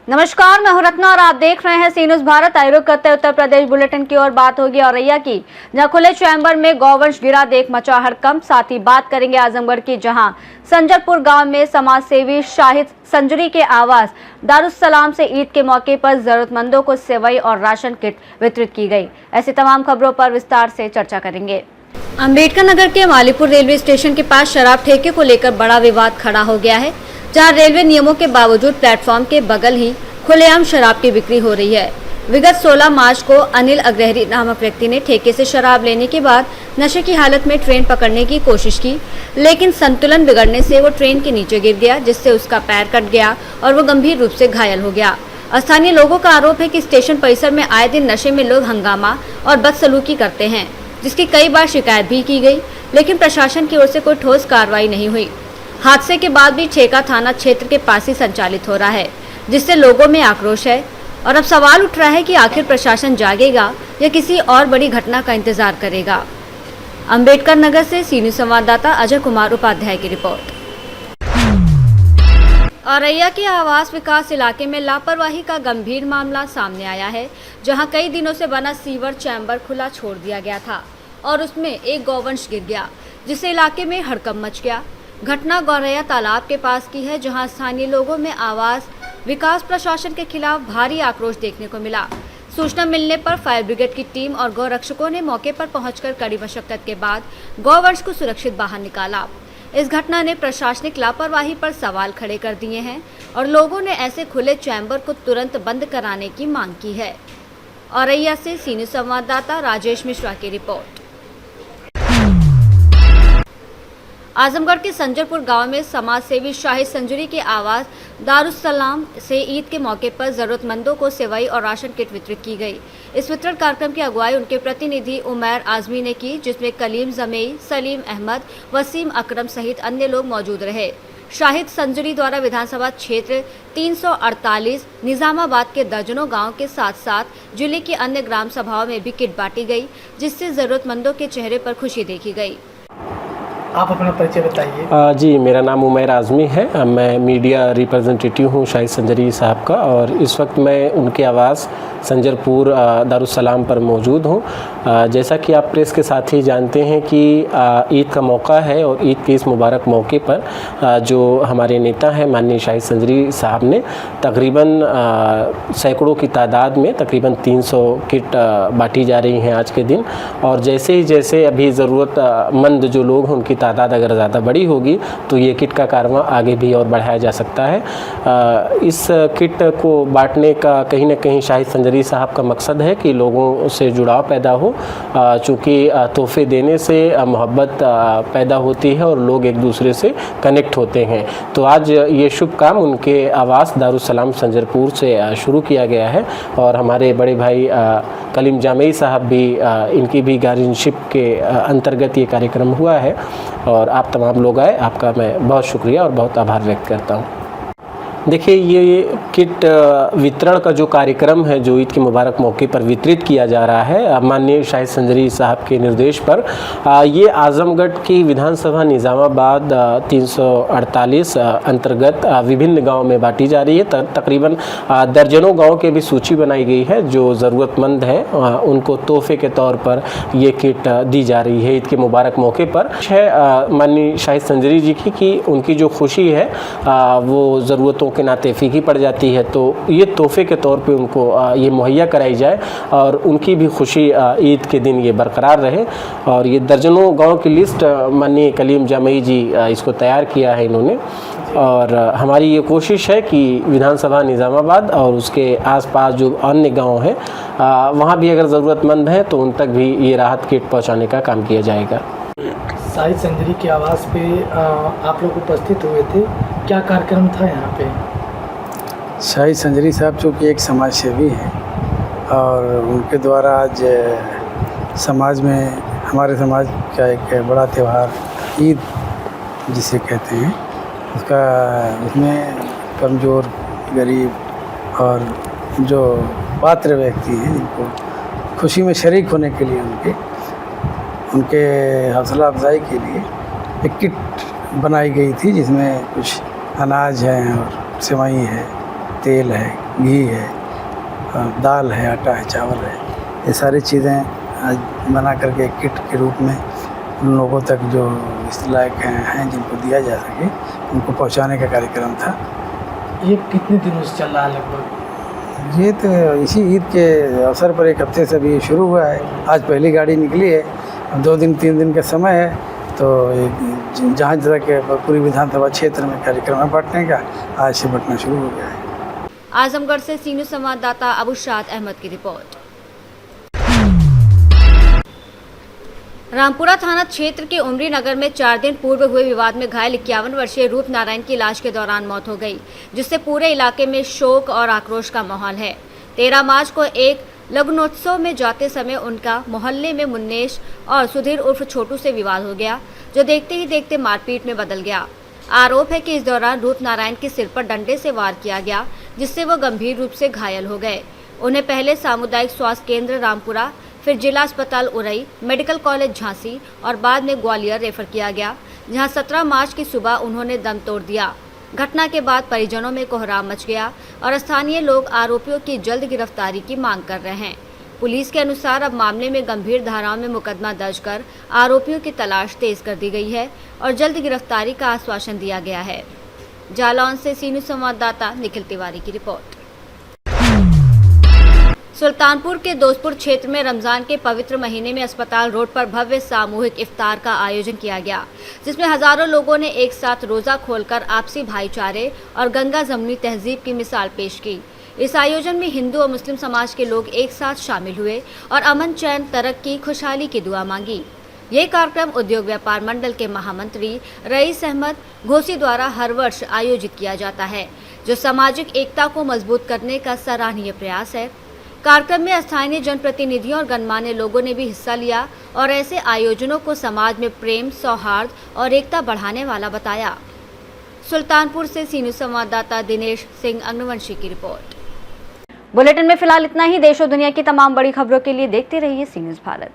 नमस्कार, मैं हूं रत्ना और आप देख रहे हैं सी न्यूज़ भारत। आयोग करते हैं उत्तर प्रदेश बुलेटिन की ओर। बात होगी औरैया की, जहां खुले चैम्बर में गौवंश गिरा, देख मचा हड़कंप। साथ ही बात करेंगे आजमगढ़ की, जहां संजरपुर गांव में समाज सेवी शाहिद संजरी के आवास दारुस्सलाम से ईद के मौके पर जरूरतमंदों को सेवई और राशन किट वितरित की गई। ऐसी तमाम खबरों पर विस्तार से चर्चा करेंगे। अम्बेडकर नगर के मालीपुर रेलवे स्टेशन के पास शराब ठेके को लेकर बड़ा विवाद खड़ा हो गया है, जहां रेलवे नियमों के बावजूद प्लेटफॉर्म के बगल ही खुलेआम शराब की बिक्री हो रही है। विगत 16 मार्च को अनिल अग्रहरी नामक व्यक्ति ने ठेके से शराब लेने के बाद नशे की हालत में ट्रेन पकड़ने की कोशिश की, लेकिन संतुलन बिगड़ने से वो ट्रेन के नीचे गिर गया, जिससे उसका पैर कट गया और वो गंभीर रूप से घायल हो गया। स्थानीय लोगों का आरोप है कि स्टेशन परिसर में आए दिन नशे में लोग हंगामा और बदसलूकी करते हैं, जिसकी कई बार शिकायत भी की गई, लेकिन प्रशासन की ओर से कोई ठोस कार्रवाई नहीं हुई। हादसे के बाद भी ठेका थाना क्षेत्र के पास ही संचालित हो रहा है, जिससे लोगों में आक्रोश है। और अब सवाल उठ रहा है कि आखिर प्रशासन जागेगा या किसी और बड़ी घटना का इंतजार करेगा। अंबेडकर नगर से सी न्यूज़ संवाददाता अजय कुमार उपाध्याय की रिपोर्ट। औरैया के आवास विकास इलाके में लापरवाही का गंभीर मामला सामने आया है, जहां कई दिनों से बना सीवर चैम्बर खुला छोड़ दिया गया था और उसमें एक गौवंश गिर गया, जिससे इलाके में हड़कंप मच गया। घटना गौरैया तालाब के पास की है, जहां स्थानीय लोगों में आवास विकास प्रशासन के खिलाफ भारी आक्रोश देखने को मिला। सूचना मिलने पर फायर ब्रिगेड की टीम और गौरक्षकों ने मौके पर पहुंचकर कड़ी मशक्कत के बाद गौवंश को सुरक्षित बाहर निकाला। इस घटना ने प्रशासनिक लापरवाही पर सवाल खड़े कर दिए हैं और लोगों ने ऐसे खुले चैम्बर को तुरंत बंद कराने की मांग की है। औरैया से सी न्यूज़ संवाददाता राजेश मिश्रा की रिपोर्ट। आजमगढ़ के संजरपुर गांव में समाज सेवी शाहिद संजरी के आवास दारुस्सलाम से ईद के मौके पर जरूरतमंदों को सेवई और राशन किट वितरित की गई। इस वितरण कार्यक्रम की अगुवाई उनके प्रतिनिधि उमैर आजमी ने की, जिसमें कलीम जमेई, सलीम अहमद, वसीम अकरम सहित अन्य लोग मौजूद रहे। शाहिद संजरी द्वारा विधानसभा क्षेत्र 348 निजामाबाद के दर्जनों गाँव के साथ साथ जिले की अन्य ग्राम सभाओं में भी किट बांटी गई, जिससे जरूरतमंदों के चेहरे पर खुशी देखी गई। आप अपना परिचय बताइए। जी, मेरा नाम उमैर आज़मी है। मैं मीडिया रिप्रेजेंटेटिव हूँ शाहिद संजरी साहब का, और इस वक्त मैं उनके आवास संजरपुर दारुस्सलाम पर मौजूद हूँ। जैसा कि आप प्रेस के साथ ही जानते हैं कि ईद का मौका है, और ईद के इस मुबारक मौके पर जो हमारे नेता हैं माननीय शाहिद संजरी साहब ने तकरीबन सैकड़ों की तादाद में तकरीबन 300 किट बांटी जा रही हैं आज के दिन। और जैसे अभी ज़रूरतमंद जो लोग हैं उनकी तादाद अगर ज़्यादा बड़ी होगी तो ये किट का कारवां आगे भी और बढ़ाया जा सकता है। इस किट को बांटने का कहीं ना कहीं शाहिद संजरी साहब का मकसद है कि लोगों से जुड़ाव पैदा हो, चूँकि तोहफे देने से मोहब्बत पैदा होती है और लोग एक दूसरे से कनेक्ट होते हैं। तो आज ये शुभ काम उनके आवास दारुस्सलाम संजरपुर से शुरू किया गया है, और हमारे बड़े भाई कलीम जमेई साहब भी इनकी भी गार्जियनशिप के अंतर्गत ये कार्यक्रम हुआ है, और आप तमाम लोग आए, आपका मैं बहुत शुक्रिया और बहुत आभार व्यक्त करता हूँ। देखिए, ये किट वितरण का जो कार्यक्रम है जो ईद के मुबारक मौके पर वितरित किया जा रहा है माननीय शाहिद संजरी साहब के निर्देश पर, ये आजमगढ़ की विधानसभा निजामाबाद 348 अंतर्गत विभिन्न गांव में बांटी जा रही है। तकरीबन दर्जनों गांव के भी सूची बनाई गई है जो ज़रूरतमंद हैं, उनको तोहफे के तौर पर ये किट दी जा रही है ईद के मुबारक मौके पर। माननीय शाहिद संजरी जी की कि उनकी जो खुशी है वो ज़रूरतों के नाते फीकी पड़ जाती है, तो ये तोहफे के तौर पे उनको ये मुहैया कराई जाए और उनकी भी खुशी ईद के दिन ये बरकरार रहे। और ये दर्जनों गांव की लिस्ट माननीय कलीम जमेई जी इसको तैयार किया है इन्होंने, और हमारी ये कोशिश है कि विधानसभा निज़ामाबाद और उसके आसपास जो अन्य गांव हैं वहाँ भी अगर ज़रूरतमंद हैं तो उन तक भी ये राहत किट पहुँचाने का काम किया जाएगा। शाहिद संजरी के आवास पे आप लोग उपस्थित हुए थे, क्या कार्यक्रम था यहाँ पे? शाहिद संजरी साहब चूँकि एक समाज सेवी हैं और उनके द्वारा आज समाज में हमारे समाज का एक बड़ा त्यौहार ईद जिसे कहते हैं उसमें कमज़ोर, गरीब और जो पात्र व्यक्ति हैं जिनको खुशी में शरीक होने के लिए उनके हौसला अफजाई के लिए एक किट बनाई गई थी, जिसमें कुछ अनाज है और सेवई है, तेल है, घी है, दाल है, आटा है, चावल है, ये सारी चीज़ें आज बना करके एक किट के रूप में उन लोगों तक जो इस लायक हैं जिनको दिया जा सके उनको पहुंचाने का कार्यक्रम था। ये कितने दिनों से चल रहा है लगभग? ये तो इसी ईद के अवसर पर एक हफ्ते से अभी शुरू हुआ है। आज पहली गाड़ी निकली है, 2 दिन 3 दिन का समय है, तो जहाँ तक पूरी विधानसभा क्षेत्र में कार्यक्रम है बांटने का, आज से बंटना शुरू हो गया है। आजमगढ़ से सीनू संवाददाता अबुशाद अहमद की रिपोर्ट। रामपुरा थाना क्षेत्र के उमरी नगर में 4 दिन पूर्व हुए विवाद में घायल 51 वर्षीय रूप नारायण की इलाज के दौरान मौत हो गई, जिससे पूरे इलाके में शोक और आक्रोश का माहौल है। 13 मार्च को एक लग्नोत्सव में जाते समय उनका मोहल्ले में मुन्नेश और सुधीर उर्फ छोटू से विवाद हो गया, जो देखते ही देखते मारपीट में बदल गया। आरोप है कि इस दौरान रूप नारायण के सिर पर डंडे से वार किया गया, जिससे वो गंभीर रूप से घायल हो गए। उन्हें पहले सामुदायिक स्वास्थ्य केंद्र रामपुरा, फिर जिला अस्पताल उरई, मेडिकल कॉलेज झांसी और बाद में ग्वालियर रेफर किया गया, जहां 17 मार्च की सुबह उन्होंने दम तोड़ दिया। घटना के बाद परिजनों में कोहराम मच गया और स्थानीय लोग आरोपियों की जल्द गिरफ्तारी की मांग कर रहे हैं। पुलिस के अनुसार अब मामले में गंभीर धाराओं में मुकदमा दर्ज कर आरोपियों की तलाश तेज कर दी गई है और जल्द गिरफ्तारी का आश्वासन दिया गया है। जालौन से सीनू संवाददाता निखिल तिवारी की रिपोर्ट। सुल्तानपुर के दोस्तपुर क्षेत्र में रमजान के पवित्र महीने में अस्पताल रोड पर भव्य सामूहिक इफ्तार का आयोजन किया गया, जिसमें हजारों लोगों ने एक साथ रोजा खोलकर आपसी भाईचारे और गंगा जमनी तहजीब की मिसाल पेश की। इस आयोजन में हिंदू और मुस्लिम समाज के लोग एक साथ शामिल हुए और अमन, चैन, तरक्की, खुशहाली की दुआ मांगी। ये कार्यक्रम उद्योग व्यापार मंडल के महामंत्री रईस अहमद घोसी द्वारा हर वर्ष आयोजित किया जाता है, जो सामाजिक एकता को मजबूत करने का सराहनीय प्रयास है। कार्यक्रम में स्थानीय जनप्रतिनिधियों और गणमान्य लोगों ने भी हिस्सा लिया और ऐसे आयोजनों को समाज में प्रेम, सौहार्द और एकता बढ़ाने वाला बताया। सुल्तानपुर से सीनू संवाददाता दिनेश सिंह अग्रवंशी की रिपोर्ट। बुलेटिन में फिलहाल इतना ही। देश और दुनिया की तमाम बड़ी खबरों के लिए देखते रहिए सी न्यूज़ भारत।